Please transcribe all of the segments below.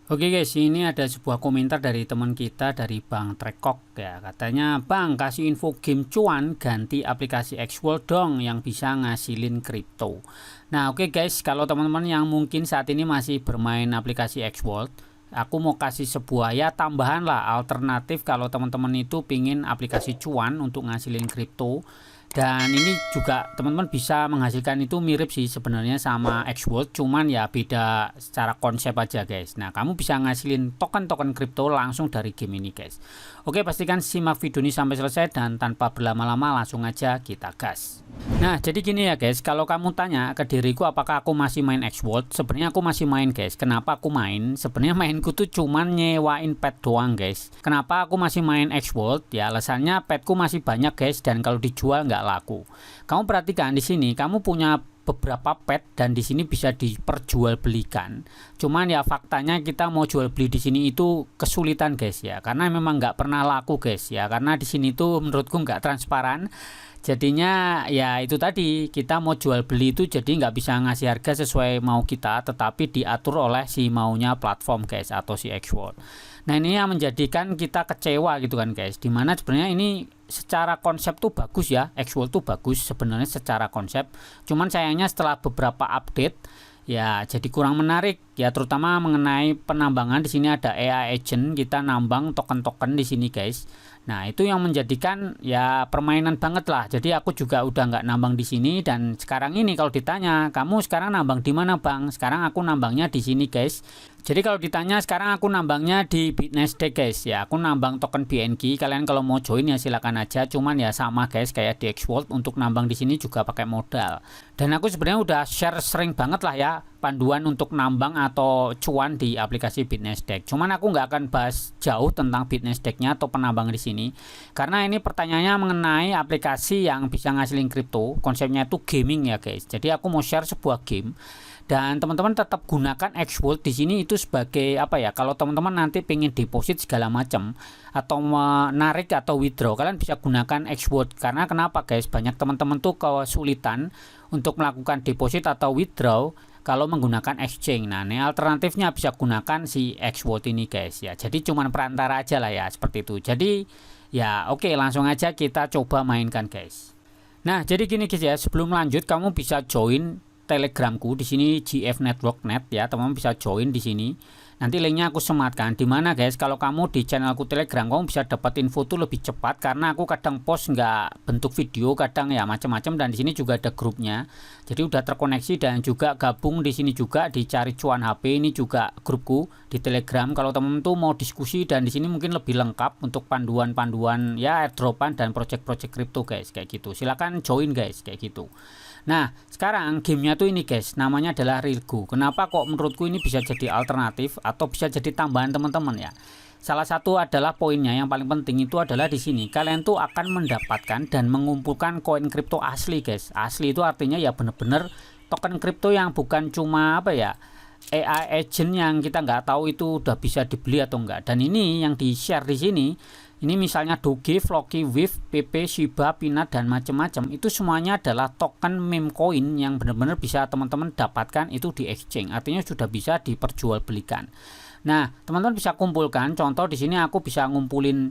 Oke guys, ini ada sebuah komentar dari teman kita dari Bang Trekok ya. Katanya, "Bang, kasih info game cuan ganti aplikasi Xworld dong yang bisa ngasilin kripto." Nah, oke guys, kalau teman-teman yang mungkin saat ini masih bermain aplikasi Xworld, aku mau kasih sebuah ya tambahan lah alternatif kalau teman-teman itu pingin aplikasi cuan untuk ngasilin kripto. Dan ini juga teman-teman bisa menghasilkan itu mirip sih sebenarnya sama Xworld, cuman ya beda secara konsep aja guys. Nah, kamu bisa ngasilin token-token kripto langsung dari game ini guys. Oke, pastikan simak video ini sampai selesai dan tanpa berlama-lama langsung aja kita gas. Nah, jadi gini ya guys, kalau kamu tanya ke diriku apakah aku masih main Xworld, sebenarnya aku masih main guys. Kenapa aku main? Sebenarnya mainku tuh cuman nyewain pet doang guys. Kenapa aku masih main Xworld? Ya alasannya petku masih banyak guys, dan kalau dijual nggak laku. Kamu perhatikan di sini, kamu punya beberapa pet dan di sini bisa diperjualbelikan. Cuman ya faktanya kita mau jual beli di sini itu kesulitan guys ya, karena memang nggak pernah laku guys ya, karena di sini tuh menurutku nggak transparan. Jadinya ya itu tadi, kita mau jual beli itu jadi nggak bisa ngasih harga sesuai mau kita, tetapi diatur oleh si maunya platform guys atau si Xworld. Nah, ini yang menjadikan kita kecewa gitu kan guys, dimana sebenarnya ini secara konsep tuh bagus ya, Xworld tuh bagus sebenarnya secara konsep, cuman sayangnya setelah beberapa update ya jadi kurang menarik ya, terutama mengenai penambangan. Di sini ada AI agent, kita nambang token-token di sini guys. Nah, itu yang menjadikan ya permainan banget lah. Jadi aku juga udah nggak nambang di sini, dan sekarang ini kalau ditanya, "Kamu sekarang nambang di mana, Bang?" Sekarang aku nambangnya di sini guys. Jadi kalau ditanya sekarang aku nambangnya di BitNasdaq guys ya. Aku nambang token BNG. Kalian kalau mau join ya silakan aja. Cuman ya sama guys kayak di Xworld, untuk nambang di sini juga pakai modal. Dan aku sebenarnya udah share sering banget lah ya panduan untuk nambang atau cuan di aplikasi BitNasdaq. Cuman aku nggak akan bahas jauh tentang BitNasdaq-nya atau penambang di sini, karena ini pertanyaannya mengenai aplikasi yang bisa ngasilin kripto. Konsepnya itu gaming ya guys. Jadi aku mau share sebuah game, dan teman-teman tetap gunakan Xworld di sini itu sebagai apa ya, kalau teman-teman nanti pengen deposit segala macam atau menarik atau withdraw, kalian bisa gunakan Xworld. Karena kenapa guys, banyak teman-teman tuh kesulitan untuk melakukan deposit atau withdraw kalau menggunakan exchange. Nah, ini alternatifnya bisa gunakan si Xworld ini guys ya. Jadi cuman perantara aja lah ya, seperti itu. Jadi ya oke, langsung aja kita coba mainkan guys. Nah, jadi gini guys ya, sebelum lanjut kamu bisa join Telegramku di sini, GF Network Net ya, teman-teman bisa join di sini. Nanti linknya aku sematkan. Dimana guys, kalau kamu di channelku Telegram, kamu bisa dapat info tuh lebih cepat, karena aku kadang post nggak bentuk video, kadang ya macam-macam. Dan di sini juga ada grupnya, jadi udah terkoneksi, dan juga gabung di sini juga di Cari Cuan HP, ini juga grupku di Telegram. Kalau teman-teman tuh mau diskusi, dan di sini mungkin lebih lengkap untuk panduan-panduan ya airdropan dan project-project kripto guys, kayak gitu. Silakan join guys, kayak gitu. Nah, sekarang gamenya tuh ini guys, namanya adalah Realgo. Kenapa kok menurutku ini bisa jadi alternatif atau bisa jadi tambahan teman-teman ya? Salah satu adalah poinnya yang paling penting itu adalah di sini kalian tuh akan mendapatkan dan mengumpulkan koin kripto asli guys. Asli itu artinya ya bener-bener token kripto yang bukan cuma apa ya, AI agent yang kita nggak tahu itu udah bisa dibeli atau enggak. Dan ini yang di share di sini, ini misalnya Doge, Floki, Wave, PP, Shiba, Peanut, dan macam-macam, itu semuanya adalah token meme coin yang benar-benar bisa teman-teman dapatkan itu di exchange. Artinya sudah bisa diperjualbelikan. Nah, teman-teman bisa kumpulkan. Contoh di sini aku bisa ngumpulin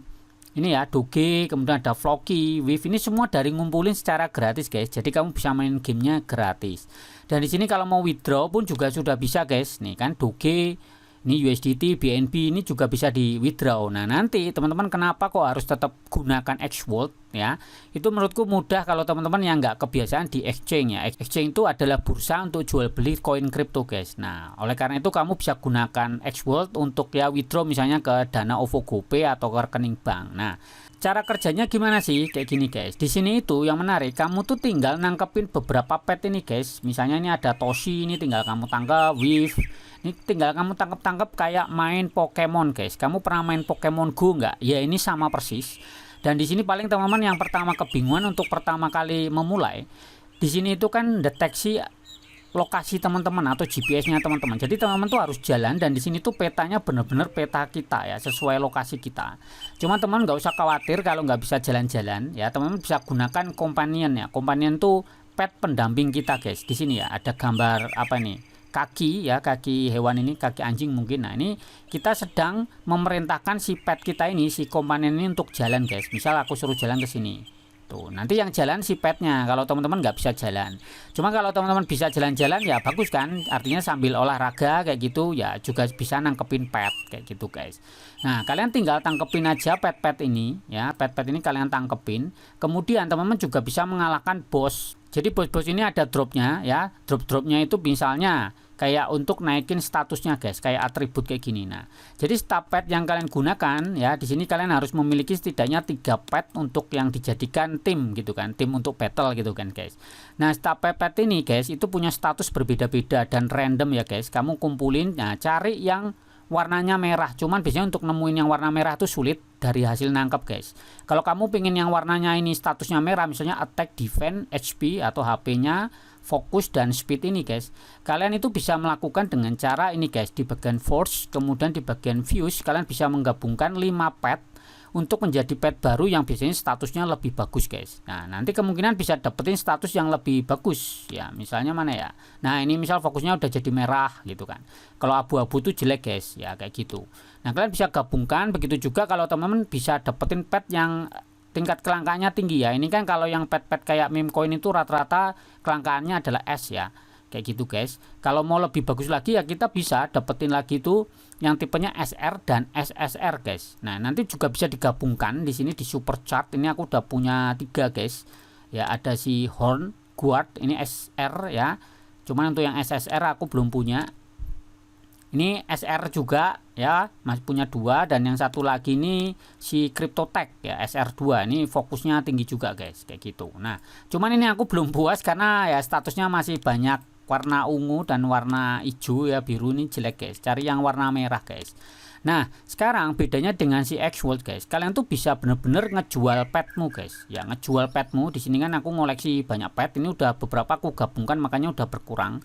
ini ya, Doge, kemudian ada Floki, Wave, ini semua dari ngumpulin secara gratis guys. Jadi kamu bisa main gamenya gratis. Dan di sini kalau mau withdraw pun juga sudah bisa guys. Nih kan Doge, ini USDT, BNB ini juga bisa di withdraw. Nah, nanti teman-teman kenapa kok harus tetap gunakan Xworld ya? Itu menurutku mudah kalau teman-teman yang nggak kebiasaan di exchange ya. Exchange itu adalah bursa untuk jual beli koin kripto guys. Nah, oleh karena itu kamu bisa gunakan Xworld untuk ya withdraw misalnya ke Dana OVO GoPay atau ke rekening bank. Nah, cara kerjanya gimana sih? Kayak gini guys. Di sini itu yang menarik, kamu tuh tinggal nangkepin beberapa pet ini guys. Misalnya ini ada Toshi, ini tinggal kamu tangkap. Wave, ini tinggal kamu tangkap-tangkap kayak main Pokemon guys. Kamu pernah main Pokemon Go nggak? Ya ini sama persis. Dan di sini paling teman-teman yang pertama kebingungan untuk pertama kali memulai, di sini itu kan deteksi lokasi teman-teman atau GPS-nya teman-teman. Jadi teman-teman tuh harus jalan, dan di sini tuh petanya bener-bener peta kita ya, sesuai lokasi kita. Cuma teman nggak usah khawatir kalau nggak bisa jalan-jalan ya, teman-teman bisa gunakan companion ya. Companion tuh pet pendamping kita guys. Di sini ya ada gambar apa nih? kaki ya, kaki hewan ini, kaki anjing mungkin. Nah, ini kita sedang memerintahkan si pet kita ini, si komponen ini untuk jalan guys. Misal aku suruh jalan ke sini. Tuh, nanti yang jalan si petnya, kalau teman-teman nggak bisa jalan. Cuma kalau teman-teman bisa jalan-jalan ya bagus kan, artinya sambil olahraga kayak gitu ya juga bisa nangkepin pet kayak gitu guys. Nah, kalian tinggal tangkepin aja pet-pet ini ya, pet-pet ini kalian tangkepin. Kemudian teman-teman juga bisa mengalahkan bos. Jadi bos-bos ini ada dropnya ya, drop-dropnya itu misalnya kayak untuk naikin statusnya guys, kayak atribut kayak gini. Nah, jadi stat pet yang kalian gunakan ya, di sini kalian harus memiliki setidaknya 3 pet untuk yang dijadikan tim gitu kan, tim untuk battle gitu kan guys. Nah, stat pet ini guys itu punya status berbeda-beda dan random ya guys. Kamu kumpulin, nah cari yang warnanya merah, cuman biasanya untuk nemuin yang warna merah itu sulit dari hasil nangkep guys. Kalau kamu pengen yang warnanya ini statusnya merah, misalnya attack, defense, HP atau HP-nya, fokus dan speed ini guys, kalian itu bisa melakukan dengan cara ini guys, di bagian force, kemudian di bagian views kalian bisa menggabungkan 5 pet untuk menjadi pet baru yang biasanya statusnya lebih bagus guys. Nah, nanti kemungkinan bisa dapetin status yang lebih bagus ya, misalnya mana ya. Nah, ini misal fokusnya udah jadi merah gitu kan. Kalau abu-abu tuh jelek guys ya, kayak gitu. Nah, kalian bisa gabungkan. Begitu juga kalau teman-teman bisa dapetin pet yang tingkat kelangkaannya tinggi ya. Ini kan kalau yang pet-pet kayak meme coin itu rata-rata kelangkaannya adalah S ya, kayak gitu guys. Kalau mau lebih bagus lagi ya kita bisa dapetin lagi tuh yang tipenya SR dan SSR guys. Nah, nanti juga bisa digabungkan di sini di super chart. Ini aku udah punya 3 guys ya, ada si horn guard ini SR ya, cuman untuk yang SSR aku belum punya. Ini SR juga ya, masih punya 2, dan yang satu lagi ini si Cryptotech ya, SR2. Ini fokusnya tinggi juga guys, kayak gitu. Nah, cuman ini aku belum puas karena ya statusnya masih banyak warna ungu dan warna hijau ya, biru ini jelek guys. Cari yang warna merah guys. Nah, sekarang bedanya dengan si X-World guys, kalian tuh bisa bener-bener ngejual petmu guys. Ya, ngejual petmu. Di sini kan aku ngoleksi banyak pet, ini udah beberapa aku gabungkan makanya udah berkurang.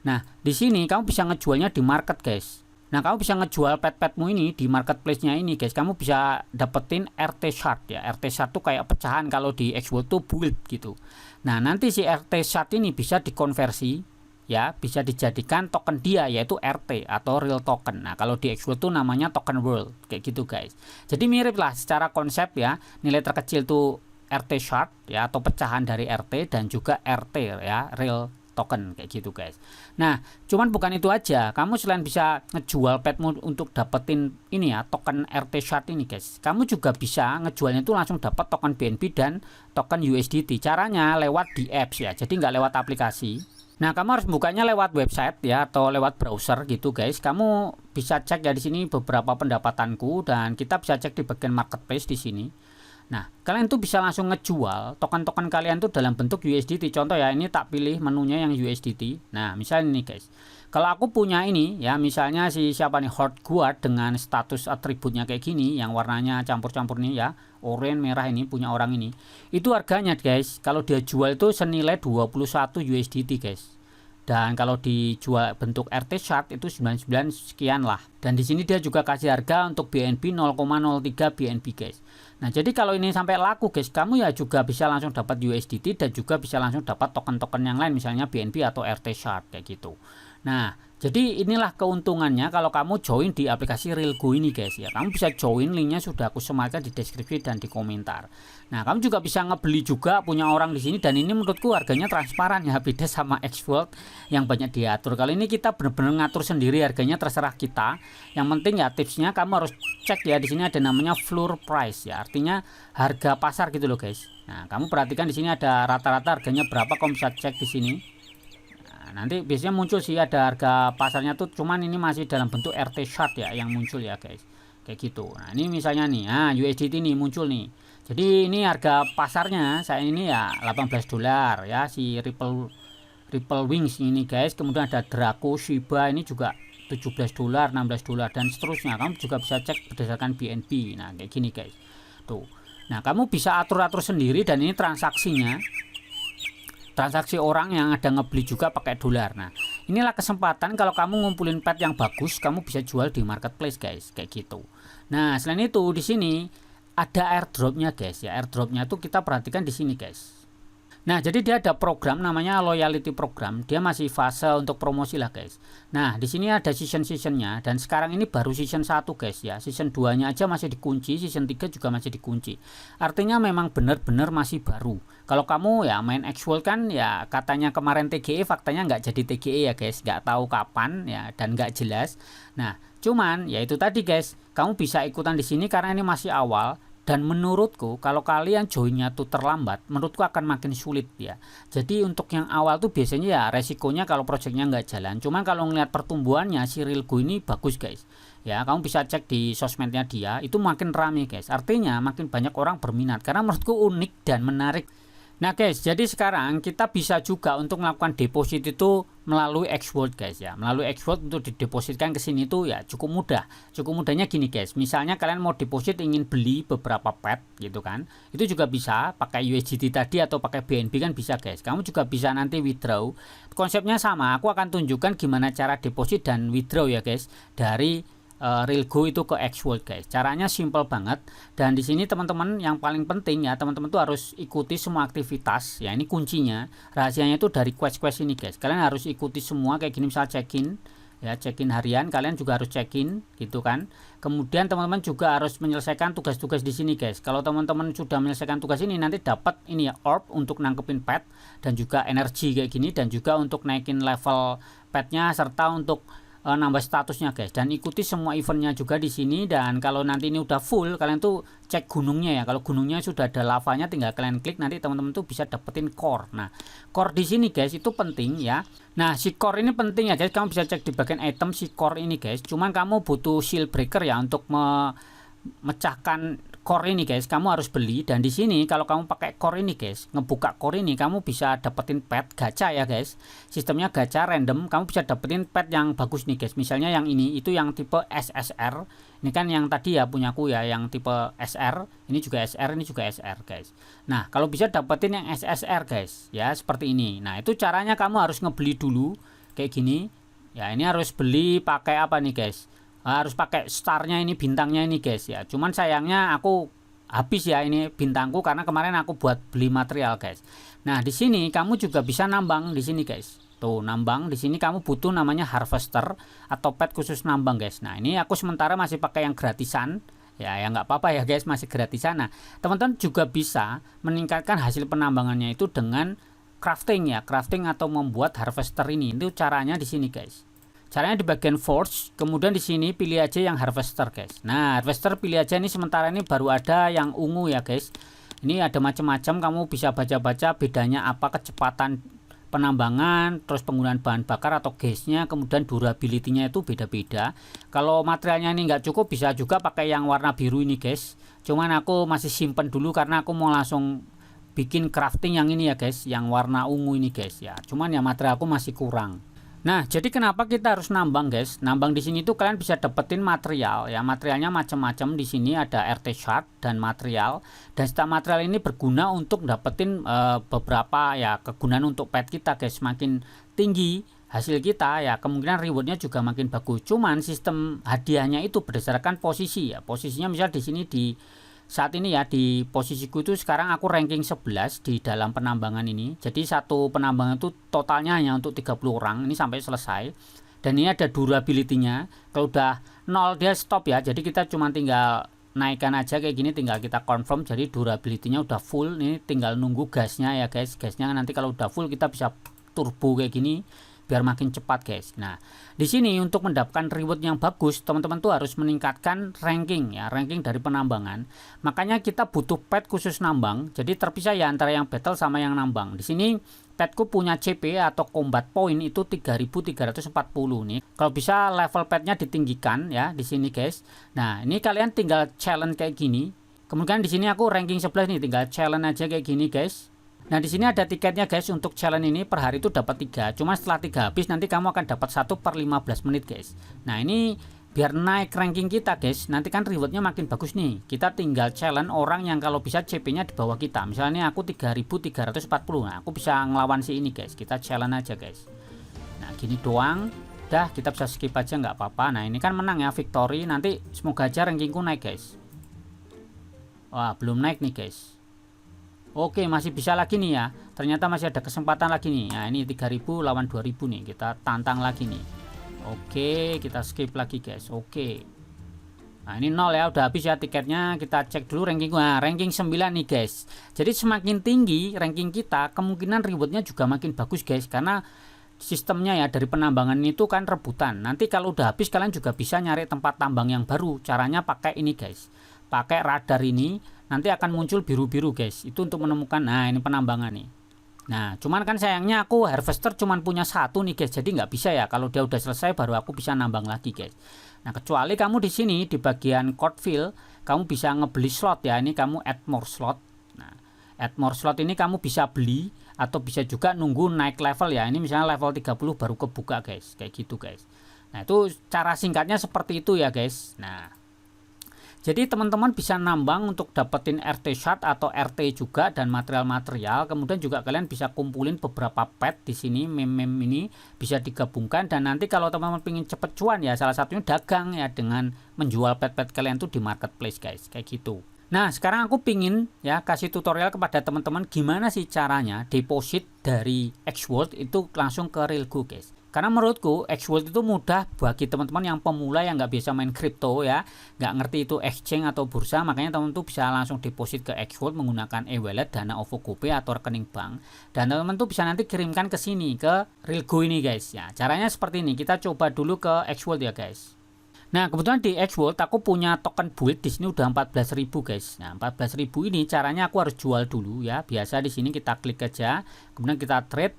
Nah, di sini kamu bisa ngejualnya di market guys. Nah, kamu bisa ngejual pet-petmu ini di marketplace-nya ini guys. Kamu bisa dapetin RT shard ya. RT shard tuh kayak pecahan, kalau di X-World tuh build gitu. Nah, nanti si RT shard ini bisa dikonversi ya, bisa dijadikan token dia, yaitu RT atau real token. Nah, kalau di X-World tuh namanya token world kayak gitu guys. Jadi mirip lah secara konsep ya. Nilai terkecil tuh RT shard ya, atau pecahan dari RT, dan juga RT ya, real token kayak gitu guys. Nah, cuman bukan itu aja. Kamu selain bisa ngejual petmu untuk dapetin ini ya, token RT shard ini guys, kamu juga bisa ngejualnya itu langsung dapat token BNB dan token USDT. Caranya lewat di apps ya, jadi nggak lewat aplikasi. Nah, kamu harus bukanya lewat website ya, atau lewat browser gitu guys. Kamu bisa cek ya di sini beberapa pendapatanku, dan kita bisa cek di bagian marketplace di sini. Nah, kalian tuh bisa langsung ngejual token-token kalian tuh dalam bentuk USDT. Contoh ya, ini tak pilih menunya yang USDT. Nah, misalnya ini guys, kalau aku punya ini ya, misalnya si siapa nih, Horde Guard dengan status atributnya kayak gini, yang warnanya campur-campur nih ya, oranye merah, ini punya orang ini. Itu harganya guys, kalau dia jual itu senilai 21 USDT guys. Dan kalau dijual bentuk RT shard itu 99 sekian lah. Dan di sini dia juga kasih harga untuk BNB 0,03 BNB guys. Nah, jadi kalau ini sampai laku guys, kamu ya juga bisa langsung dapat USDT dan juga bisa langsung dapat token-token yang lain, misalnya BNB atau RT shard kayak gitu. Nah, jadi inilah keuntungannya kalau kamu join di aplikasi Realgo ini guys ya. Kamu bisa join, linknya sudah aku sematkan di deskripsi dan di komentar. Nah, kamu juga bisa ngebeli juga punya orang di sini, dan ini menurutku harganya transparan ya, beda sama X-World yang banyak diatur. Kali ini kita benar-benar ngatur sendiri harganya, terserah kita. Yang penting ya tipsnya kamu harus cek ya, di sini ada namanya floor price ya, artinya harga pasar gitu loh guys. Nah, kamu perhatikan di sini ada rata-rata harganya berapa, kamu bisa cek di sini. Nanti biasanya muncul sih ada harga pasarnya tuh, cuman ini masih dalam bentuk RT shard ya yang muncul ya guys, kayak gitu. Nah, ini misalnya nih, USDT nih muncul nih. Jadi ini harga pasarnya saya ini ya $18 ya, si Ripple Wings ini guys. Kemudian ada Draco, Shiba ini juga $17, $16 dan seterusnya. Kamu juga bisa cek berdasarkan BNB. Nah, kayak gini guys. Tuh. Nah, kamu bisa atur-atur sendiri, dan ini transaksinya. Transaksi orang yang ada ngebeli juga pakai dolar. Nah, inilah kesempatan kalau kamu ngumpulin pet yang bagus, kamu bisa jual di marketplace guys, kayak gitu. Nah, selain itu di sini ada airdropnya guys ya. Airdropnya tuh kita perhatikan di sini guys. Nah, jadi dia ada program namanya loyalty program. Dia masih fase untuk promosi lah, guys. Nah, di sini ada season-seasonnya dan sekarang ini baru season 1, guys ya. Season 2-nya aja masih dikunci, season 3 juga masih dikunci. Artinya memang benar-benar masih baru. Kalau kamu ya main actual kan ya katanya kemarin TGE, faktanya nggak jadi TGE ya, guys. Nggak tahu kapan ya dan nggak jelas. Nah, cuman ya itu tadi, guys. Kamu bisa ikutan di sini karena ini masih awal. Dan menurutku kalau kalian joinnya tuh terlambat, menurutku akan makin sulit ya. Jadi untuk yang awal tuh biasanya ya resikonya kalau projectnya nggak jalan. Cuman kalau ngeliat pertumbuhannya si Realgo ini bagus, guys. Ya, kamu bisa cek di sosmednya dia, itu makin rame, guys. Artinya makin banyak orang berminat karena menurutku unik dan menarik. Nah, guys, jadi sekarang kita bisa juga untuk melakukan deposit itu melalui Xworld, guys ya. Melalui Xworld untuk didepositkan ke sini tuh ya cukup mudah. Cukup mudahnya gini, guys. Misalnya kalian mau deposit ingin beli beberapa pet gitu kan. Itu juga bisa pakai USDT tadi atau pakai BNB kan bisa, guys. Kamu juga bisa nanti withdraw. Konsepnya sama. Aku akan tunjukkan gimana cara deposit dan withdraw ya, guys, dari Realgo itu ke Xworld, guys. Caranya simple banget dan di sini teman-teman yang paling penting ya teman-teman tuh harus ikuti semua aktivitas ya, ini kuncinya. Rahasianya itu dari quest-quest ini, guys. Kalian harus ikuti semua kayak gini, misal check-in ya, check-in harian kalian juga harus check-in gitu kan. Kemudian teman-teman juga harus menyelesaikan tugas-tugas di sini, guys. Kalau teman-teman sudah menyelesaikan tugas ini nanti dapat ini ya orb untuk nangkepin pet dan juga energi kayak gini dan juga untuk naikin level petnya serta untuk nambah statusnya, guys. Dan ikuti semua eventnya juga di sini. Dan kalau nanti ini udah full, kalian tuh cek gunungnya ya. Kalau gunungnya sudah ada lavanya, tinggal kalian klik, nanti teman-teman tuh bisa dapetin core. Nah, core di sini, guys, itu penting ya. Nah, si core ini penting ya, guys. Kamu bisa cek di bagian item si core ini, guys. Cuman kamu butuh shield breaker ya untuk memecahkan core ini, guys. Kamu harus beli. Dan di sini kalau kamu pakai core ini, guys, ngebuka core ini kamu bisa dapetin pet gacha ya, guys. Sistemnya gacha random, kamu bisa dapetin pet yang bagus nih, guys. Misalnya yang ini itu yang tipe SSR. Ini kan yang tadi ya punyaku ya, yang tipe SR. Ini juga SR, ini juga SR, guys. Nah, kalau bisa dapetin yang SSR, guys, ya seperti ini. Nah, itu caranya kamu harus ngebeli dulu kayak gini. Ya, ini harus beli pakai apa nih, guys? Harus pakai starnya ini, bintangnya ini, guys ya. Cuman sayangnya aku habis ya ini bintangku karena kemarin aku buat beli material, guys. Nah, di sini kamu juga bisa nambang di sini, guys. Tuh, nambang di sini kamu butuh namanya harvester atau pet khusus nambang, guys. Nah, ini aku sementara masih pakai yang gratisan. Ya nggak apa-apa ya, guys, masih gratisan. Nah, teman-teman juga bisa meningkatkan hasil penambangannya itu dengan crafting ya, crafting atau membuat harvester ini. Itu caranya di sini, guys. Caranya di bagian forge, kemudian di sini pilih aja yang harvester, guys. Nah, harvester pilih aja ini sementara ini baru ada yang ungu ya, guys. Ini ada macam-macam, kamu bisa baca-baca bedanya apa, kecepatan penambangan, terus penggunaan bahan bakar atau gasnya, kemudian durability-nya itu beda-beda. Kalau materialnya ini nggak cukup bisa juga pakai yang warna biru ini, guys. Cuman aku masih simpen dulu karena aku mau langsung bikin crafting yang ini ya, guys, yang warna ungu ini, guys ya. Cuman ya material aku masih kurang. Nah, jadi kenapa kita harus nambang, guys? Nambang di sini tuh kalian bisa dapetin material ya. Materialnya macam-macam. Di sini ada RT shard dan material. Dan setiap material ini berguna untuk dapetin beberapa ya kegunaan untuk pet kita, guys. Semakin tinggi hasil kita ya, kemungkinan rewardnya juga makin bagus. Cuman sistem hadiahnya itu berdasarkan posisi ya. Posisinya misal di sini di saat ini ya di posisiku itu sekarang aku ranking 11 di dalam penambangan ini. Jadi satu penambangan itu totalnya hanya untuk 30 orang ini sampai selesai. Dan ini ada durability-nya. Kalau udah 0 dia stop ya. Jadi kita cuma tinggal naikkan aja kayak gini, tinggal kita confirm. Jadi durability-nya udah full. Ini tinggal nunggu gasnya ya, guys. Gasnya nanti kalau udah full kita bisa turbo kayak gini biar makin cepat, guys. Nah, di sini untuk mendapatkan reward yang bagus, teman-teman tuh harus meningkatkan ranking ya, ranking dari penambangan. Makanya kita butuh pet khusus nambang. Jadi terpisah ya antara yang battle sama yang nambang. Di sini petku punya CP atau combat point itu 3340 nih. Kalau bisa level petnya ditinggikan ya di sini, guys. Nah, ini kalian tinggal challenge kayak gini. Kemudian di sini aku ranking 11 nih, tinggal challenge aja kayak gini, guys. Nah, di sini ada tiketnya, guys, untuk challenge ini per hari itu dapat 3. Cuma setelah 3 habis nanti kamu akan dapat 1 per 15 menit, guys. Nah, ini biar naik ranking kita, guys. Nanti kan rewardnya makin bagus nih. Kita tinggal challenge orang yang kalau bisa CP-nya di bawah kita. Misalnya aku 3340. Nah, aku bisa ngelawan si ini, guys. Kita challenge aja, guys. Nah, gini doang. Dah, kita bisa skip aja nggak apa-apa. Nah, ini kan menang ya, victory. Nanti semoga aja rankingku naik, guys. Wah, belum naik nih, guys. Oke, masih bisa lagi nih ya. Ternyata masih ada kesempatan lagi nih. Nah, ini 3000 lawan 2000 nih. Kita tantang lagi nih. Oke, kita skip lagi guys. Oke. Nah, ini 0 ya, udah habis ya tiketnya. Kita cek dulu ranking. Nah, ranking 9 nih guys. Jadi semakin tinggi ranking kita, kemungkinan rewardnya juga makin bagus guys. Karena sistemnya ya dari penambangan itu kan rebutan. Nanti kalau udah habis kalian juga bisa nyari tempat tambang yang baru. Caranya pakai ini guys. Pakai radar ini, nanti akan muncul biru-biru guys. Itu untuk menemukan, nah ini penambangan nih. Nah, cuman kan sayangnya aku harvester cuman punya satu nih guys. Jadi nggak bisa ya. Kalau dia udah selesai baru aku bisa nambang lagi guys. Nah, kecuali kamu di sini di bagian code fill, kamu bisa ngebeli slot ya. Ini kamu add more slot. Nah, add more slot ini kamu bisa beli atau bisa juga nunggu naik level ya. Ini misalnya level 30 baru kebuka guys. Kayak gitu guys. Nah, itu cara singkatnya seperti itu ya guys. Nah, jadi teman-teman bisa nambang untuk dapetin RT shard atau RT juga dan material-material. Kemudian juga kalian bisa kumpulin beberapa pet di sini, meme-meme ini bisa digabungkan. Dan nanti kalau teman-teman pengen cepet cuan ya, salah satunya dagang ya dengan menjual pet-pet kalian tuh di marketplace guys, kayak gitu. Nah, sekarang aku pingin ya kasih tutorial kepada teman-teman gimana sih caranya deposit dari Xworld itu langsung ke Realgo guys. Karena menurutku Xworld itu mudah bagi teman-teman yang pemula yang nggak biasa main kripto ya, nggak ngerti itu exchange atau bursa, makanya teman-teman tuh bisa langsung deposit ke Xworld menggunakan e-wallet, Dana OVO GoPay atau rekening bank, dan teman-teman tuh bisa nanti kirimkan ke sini ke Realgo ini guys ya. Caranya seperti ini, kita coba dulu ke Xworld ya guys. Nah, kebetulan di Xworld aku punya token build di sini udah 14.000 guys. Nah, 14.000 ini caranya aku harus jual dulu ya. Biasa di sini kita klik aja, kemudian kita trade.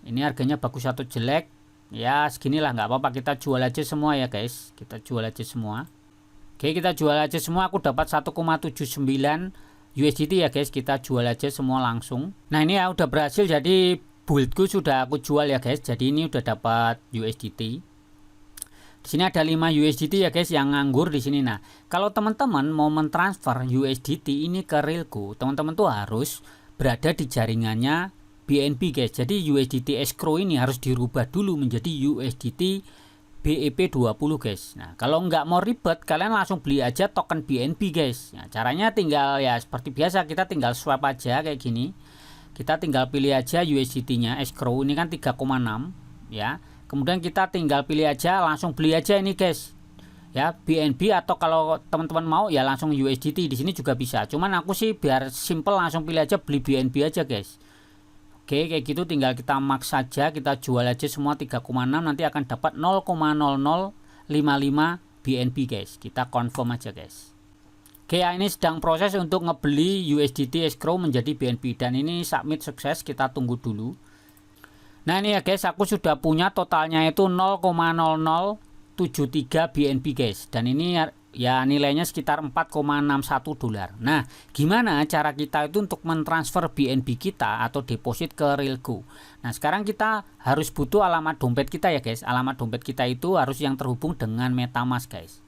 Ini harganya bagus atau jelek? Ya seginilah, nggak apa-apa, kita jual aja semua ya guys. Kita jual aja semua. Oke, kita jual aja semua. Aku dapat 1,79 USDT ya guys. Kita jual aja semua langsung. Nah, ini ya udah berhasil, jadi buildku sudah aku jual ya guys. Jadi ini udah dapat USDT. Di sini ada 5 USDT ya guys yang nganggur di sini. Nah, kalau teman-teman mau mentransfer USDT ini ke Realgo, teman-teman tuh harus berada di jaringannya BNB guys. Jadi USDT escrow ini harus dirubah dulu menjadi USDT BEP20 guys. Nah, kalau nggak mau ribet, kalian langsung beli aja token BNB guys. Nah, caranya tinggal ya seperti biasa, kita tinggal swap aja kayak gini. Kita tinggal pilih aja USDT-nya escrow ini kan 3,6 ya. Kemudian kita tinggal pilih aja, langsung beli aja ini guys. Ya, BNB atau kalau teman-teman mau ya langsung USDT, di sini juga bisa. Cuman aku sih biar simple langsung pilih aja beli BNB aja guys. Oke, kayak gitu tinggal kita max saja, kita jual aja semua 3,6, nanti akan dapat 0,0055 BNB guys. Kita confirm aja guys. Oke, ya ini sedang proses untuk ngebeli USDT escrow menjadi BNB dan ini submit sukses, kita tunggu dulu. Nah, ini ya guys, aku sudah punya totalnya itu 0,0073 BNB guys, dan ini ya nilainya sekitar 4,61 dolar. Nah, gimana cara kita itu untuk mentransfer BNB kita atau deposit ke Realgo? Nah, sekarang kita harus butuh alamat dompet kita ya guys. Alamat dompet kita itu harus yang terhubung dengan MetaMask guys.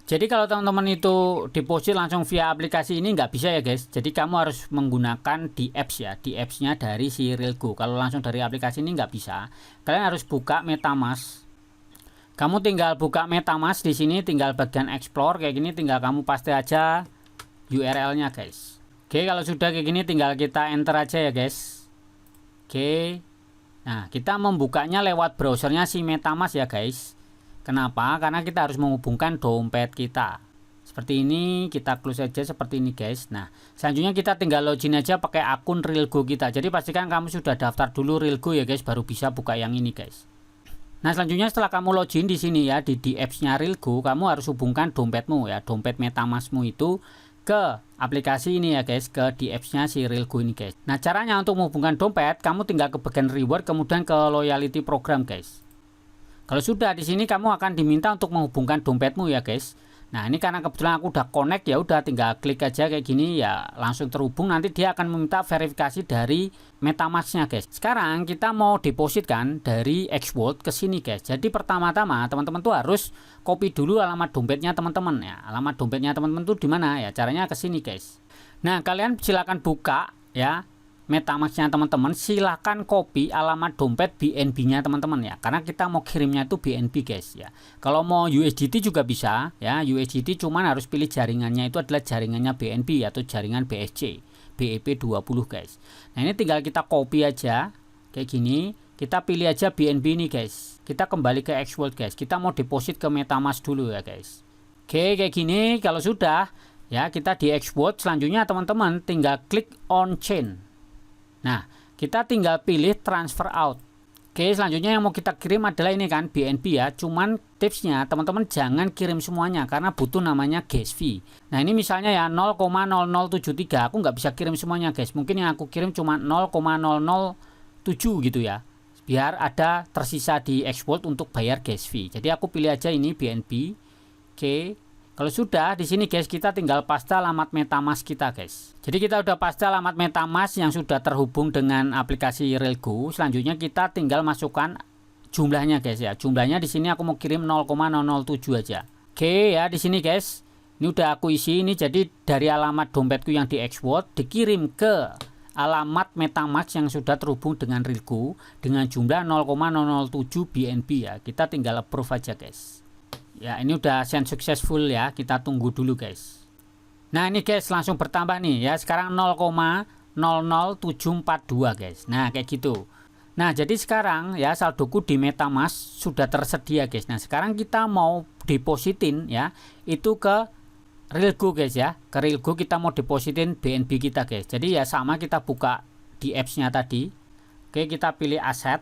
Jadi kalau teman-teman itu deposit langsung via aplikasi ini nggak bisa ya guys. Jadi kamu harus menggunakan di apps ya, di appsnya dari si Realgo. Kalau langsung dari aplikasi ini nggak bisa. Kalian harus buka MetaMask. Kamu tinggal buka MetaMask di sini, tinggal bagian explore kayak gini, tinggal kamu paste aja URL-nya guys. Oke, kalau sudah kayak gini tinggal kita enter aja ya guys. Oke. Nah, kita membukanya lewat browsernya si MetaMask ya guys. Kenapa? Karena kita harus menghubungkan dompet kita. Seperti ini, kita close aja seperti ini guys. Nah, selanjutnya kita tinggal login aja pakai akun Realgo kita. Jadi pastikan kamu sudah daftar dulu Realgo ya guys, baru bisa buka yang ini guys. Nah, selanjutnya setelah kamu login di sini ya di apps-nya Realgo, kamu harus hubungkan dompetmu ya, dompet MetaMask-mu itu ke aplikasi ini ya guys, ke di apps-nya si Realgo ini guys. Nah, caranya untuk menghubungkan dompet, kamu tinggal ke bagian reward kemudian ke loyalty program guys. Kalau sudah di sini kamu akan diminta untuk menghubungkan dompetmu ya guys. Nah, ini karena kebetulan aku udah connect ya udah tinggal klik aja kayak gini ya langsung terhubung, nanti dia akan meminta verifikasi dari MetaMask-nya guys. Sekarang kita mau deposit kan dari Xworld ke sini guys. Jadi pertama-tama teman-teman tuh harus copy dulu alamat dompetnya teman-teman ya. Alamat dompetnya teman-teman tuh di mana ya? Caranya ke sini guys. Nah, kalian silakan buka ya MetaMask-nya teman-teman, silakan copy alamat dompet BNB-nya teman-teman ya, karena kita mau kirimnya itu BNB guys ya. Kalau mau USDT juga bisa ya, USDT cuman harus pilih jaringannya itu adalah jaringannya BNB atau jaringan BSC. BEP 20 guys. Nah ini tinggal kita copy aja kayak gini, kita pilih aja BNB ini guys, kita kembali ke Xworld guys, kita mau deposit ke MetaMask dulu ya guys. Oke kayak gini, kalau sudah ya kita di Xworld, selanjutnya teman-teman tinggal klik on chain. Nah kita tinggal pilih transfer out. Oke, selanjutnya yang mau kita kirim adalah ini kan BNB ya. Cuman tipsnya teman-teman jangan kirim semuanya karena butuh namanya gas fee. Nah ini misalnya ya 0,0073, aku nggak bisa kirim semuanya guys. Mungkin yang aku kirim cuma 0,007 gitu ya. Biar ada tersisa di Xworld untuk bayar gas fee. Jadi aku pilih aja ini BNB. Oke. Kalau sudah di sini guys, kita tinggal paste alamat MetaMask kita guys. Jadi kita udah paste alamat MetaMask yang sudah terhubung dengan aplikasi Relgo. Selanjutnya kita tinggal masukkan jumlahnya guys ya. Jumlahnya di sini aku mau kirim 0,007 aja. Oke ya, di sini guys. Ini udah aku isi ini, jadi dari alamat dompetku yang di Xworld dikirim ke alamat MetaMask yang sudah terhubung dengan Relgo dengan jumlah 0,007 BNB ya. Kita tinggal approve aja guys. Ya ini udah send successful ya, kita tunggu dulu guys. Nah ini guys langsung bertambah nih ya, sekarang 0,00742 guys. Nah kayak gitu. Nah jadi sekarang ya saldoku di MetaMask sudah tersedia guys. Nah sekarang kita mau depositin ya itu ke Relgo guys ya. Ke Relgo kita mau depositin BNB kita guys. Jadi ya sama, kita buka di apps-nya tadi. Oke kita pilih aset.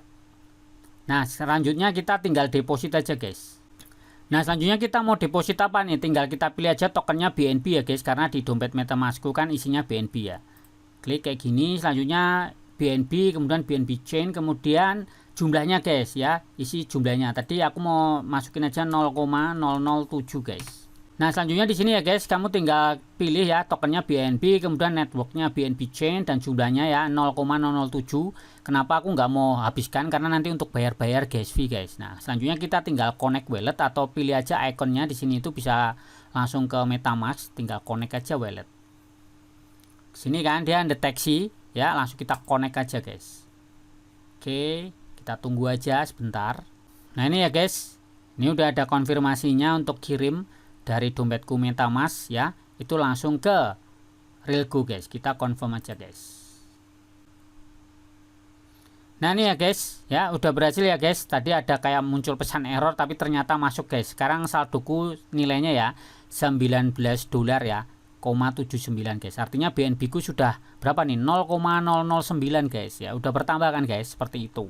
Nah selanjutnya kita tinggal deposit aja guys. Nah selanjutnya kita mau deposit apa nih, tinggal kita pilih aja tokennya BNB ya guys, karena di dompet MetaMaskku kan isinya BNB ya. Klik kayak gini, selanjutnya BNB, kemudian BNB chain, kemudian jumlahnya guys ya, isi jumlahnya. Tadi aku mau masukin aja 0,007 guys. Nah selanjutnya di sini ya guys, kamu tinggal pilih ya tokennya BNB, kemudian networknya BNB chain dan jumlahnya ya 0,007. Kenapa aku nggak mau habiskan, karena nanti untuk bayar gas fee guys. Nah selanjutnya kita tinggal connect wallet atau pilih aja ikonnya di sini, itu bisa langsung ke MetaMask, tinggal connect aja wallet. Sini kan dia deteksi ya, langsung kita connect aja guys. Oke kita tunggu aja sebentar. Nah ini ya guys, ini udah ada konfirmasinya untuk kirim dari dompetku MetaMask ya, itu langsung ke Relgo guys. Kita confirm aja guys. Nah ini ya guys ya, udah berhasil ya guys. Tadi ada kayak muncul pesan error tapi ternyata masuk guys. Sekarang saldoku nilainya ya $19 ya, 0,79 guys. Artinya BNB ku sudah berapa nih, 0,009 guys ya. Udah bertambah kan guys, seperti itu.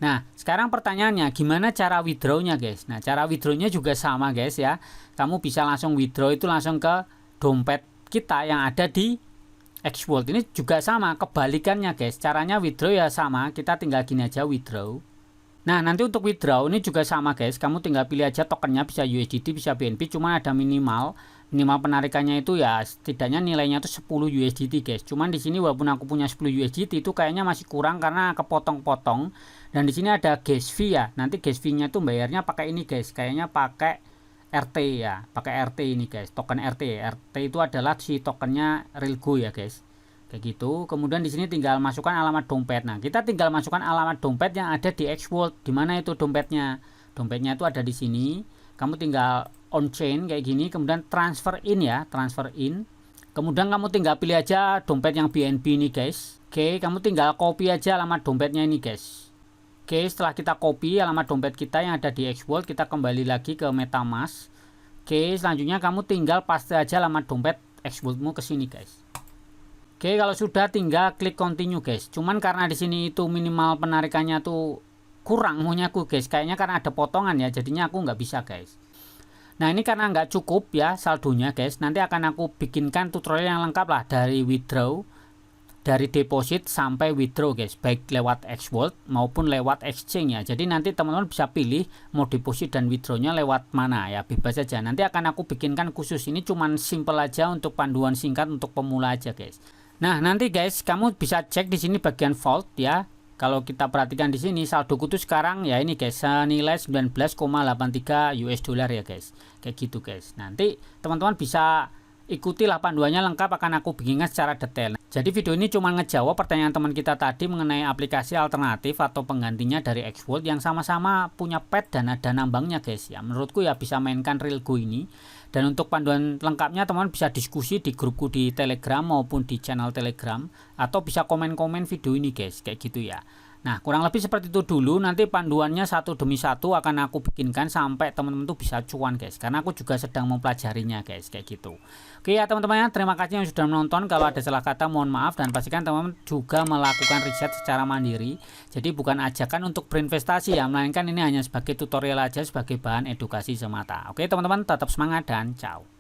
Nah sekarang pertanyaannya gimana cara withdrawnya guys. Nah cara withdrawnya juga sama guys ya. Kamu bisa langsung withdraw itu langsung ke dompet kita yang ada di Xworld. Ini juga sama kebalikannya guys. Caranya withdraw ya sama, kita tinggal gini aja withdraw. Nah nanti untuk withdraw ini juga sama guys. Kamu tinggal pilih aja tokennya, bisa USDT bisa BNB, cuma ada minimal penarikannya itu ya setidaknya nilainya itu 10 USDT guys. Cuman di sini walaupun aku punya 10 USDT itu kayaknya masih kurang karena kepotong-potong. Dan di sini ada gas fee ya. Nanti gas fee-nya tuh bayarnya pakai ini guys. Kayaknya pakai RT ya. Pakai RT ini guys. Token RT. RT itu adalah si tokennya Relgo ya guys. Kayak gitu. Kemudian di sini tinggal masukkan alamat dompet. Nah, kita tinggal masukkan alamat dompet yang ada di Xworld. Di mana itu dompetnya? Dompetnya itu ada di sini. Kamu tinggal on chain kayak gini, kemudian transfer in ya, transfer in. Kemudian kamu tinggal pilih aja dompet yang BNB ini guys. Oke, kamu tinggal copy aja alamat dompetnya ini guys. Oke, setelah kita copy alamat dompet kita yang ada di Xworld, kita kembali lagi ke MetaMask. Oke, selanjutnya kamu tinggal paste aja alamat dompet Xworldmu ke sini guys. Oke, kalau sudah tinggal klik continue guys. Cuman karena di sini itu minimal penarikannya tuh kurang maunya aku guys. Kayaknya karena ada potongan ya, jadinya aku nggak bisa guys. Nah ini karena nggak cukup ya saldonya guys. Nanti akan aku bikinkan tutorial yang lengkap lah dari withdraw, dari deposit sampai withdraw guys, baik lewat Xworld maupun lewat exchange ya. Jadi nanti teman-teman bisa pilih mau deposit dan withdrawnya lewat mana ya, bebas saja. Nanti akan aku bikinkan khusus, ini cuman simple aja untuk panduan singkat untuk pemula aja guys. Nah nanti guys kamu bisa cek di sini bagian vault ya. Kalau kita perhatikan di sini saldoku tuh sekarang ya ini guys senilai 19,83 US dollar ya guys. Kayak gitu guys. Nanti teman-teman bisa ikutilah panduannya lengkap, akan aku bikinkan secara detail. Jadi video ini cuma ngejawab pertanyaan teman kita tadi mengenai aplikasi alternatif atau penggantinya dari Xworld yang sama-sama punya pet dan ada nambangnya guys ya. Menurutku ya bisa mainkan Realgo ini. Dan untuk panduan lengkapnya teman bisa diskusi di grupku di Telegram maupun di channel Telegram. Atau bisa komen-komen video ini guys, kayak gitu ya. Nah kurang lebih seperti itu dulu, nanti panduannya satu demi satu akan aku bikinkan sampai teman-teman tuh bisa cuan guys. Karena aku juga sedang mempelajarinya guys, kayak gitu. Oke ya teman-teman ya, terima kasih yang sudah menonton. Kalau ada salah kata mohon maaf dan pastikan teman-teman juga melakukan riset secara mandiri. Jadi bukan ajakan untuk berinvestasi ya, melainkan ini hanya sebagai tutorial aja, sebagai bahan edukasi semata. Oke teman-teman, tetap semangat dan ciao.